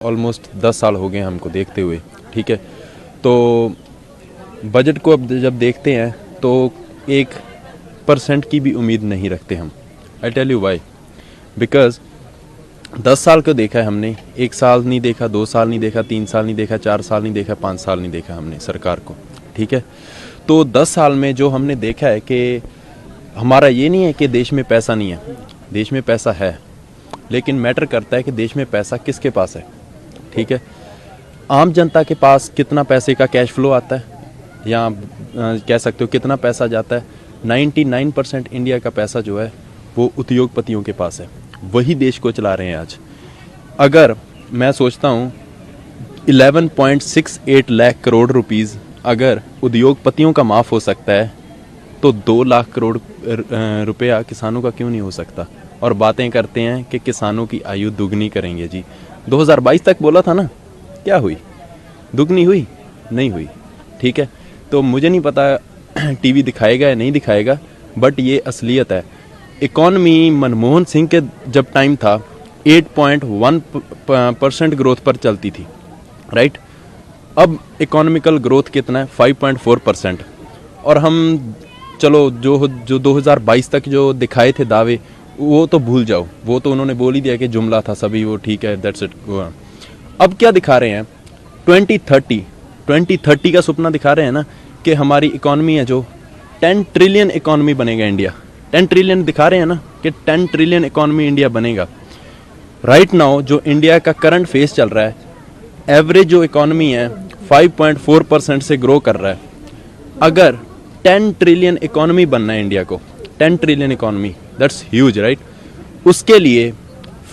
Almost 10 साल हो गए हमको देखते हुए, ठीक है। तो बजट को अब जब देखते हैं तो 1% की भी उम्मीद नहीं रखते हम। I tell you why, because 10 साल को देखा है हमने, 1 साल नहीं देखा, 2 साल नहीं देखा, 3 साल नहीं देखा, 4 साल नहीं देखा, 5 साल नहीं देखा हमने सरकार को, ठीक है। तो 10 साल में जो हमने देखा है कि हमारा ये नहीं है कि देश में पैसा नहीं है, देश में पैसा है, लेकिन मैटर करता है कि देश में पैसा किसके पास है, ठीक है। आम जनता के पास कितना पैसे का कैश फ्लो आता है, या कह सकते हो कितना पैसा जाता है। 99% इंडिया का पैसा जो है वो उद्योगपतियों के पास है, वही देश को चला रहे हैं आज। अगर मैं सोचता हूँ 11.68 लाख करोड़ रुपीज़ अगर उद्योगपतियों का माफ़ हो सकता है तो 2 लाख करोड़ रुपया किसानों का क्यों नहीं हो सकता। और बातें करते हैं कि किसानों की आयु दुगनी करेंगे जी। 2022 तक बोला था ना, क्या हुई? दुगनी हुई? नहीं हुई, ठीक है। तो मुझे नहीं पता टीवी दिखाएगा या नहीं दिखाएगा, बट ये असलियत है। इकॉनमी मनमोहन सिंह के जब टाइम था 8.1% ग्रोथ पर चलती थी, राइट। अब इकोनॉमिकल ग्रोथ कितना है? 5.4%। और हम चलो जो 2022 तक जो दिखाए थे दावे, वो तो भूल जाओ, वो तो उन्होंने बोल ही दिया कि जुमला था सभी, वो ठीक है, दैट्स इट। अब क्या दिखा रहे हैं? 2030 का सपना दिखा रहे हैं ना, कि हमारी इकॉनमी है जो 10 ट्रिलियन इकॉनमी बनेगा इंडिया। 10 ट्रिलियन दिखा रहे हैं ना कि 10 ट्रिलियन इकॉनमी इंडिया बनेगा। राइट नाउ जो इंडिया का करंट फेस चल रहा है, एवरेज जो इकॉनमी है 5.4% से ग्रो कर रहा है। अगर 10 ट्रिलियन इकॉनमी बनना है इंडिया को, 10 trillion economy, that's huge, right. उसके लिए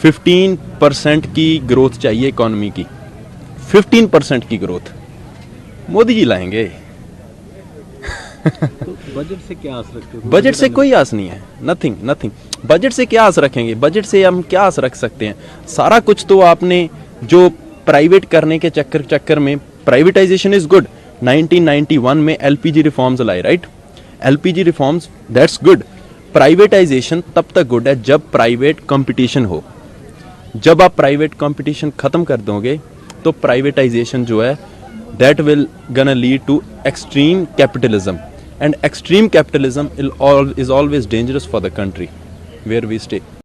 15% की ग्रोथ चाहिए इकॉनमी की। 15% की ग्रोथ मोदी जी लाएंगे। तो बजट से क्या आस रखते हो? बजट से कोई आस नहीं है, नथिंग। बजट से क्या आस रखेंगे? बजट से हम क्या आस रख सकते हैं? सारा कुछ तो आपने जो प्राइवेट करने के चक्कर में, प्राइवेटाइजेशन इज गुड। 1991 में एलपीजी रिफॉर्म्स लाए, right. LPG reforms, that's good. Privatisation तब तक गुड है जब प्राइवेट कंपटीशन हो। जब आप प्राइवेट कंपटीशन खत्म कर दोगे तो प्राइवेटाइजेशन जो है that will gonna lead to extreme capitalism, and extreme capitalism is always dangerous for the country where we stay.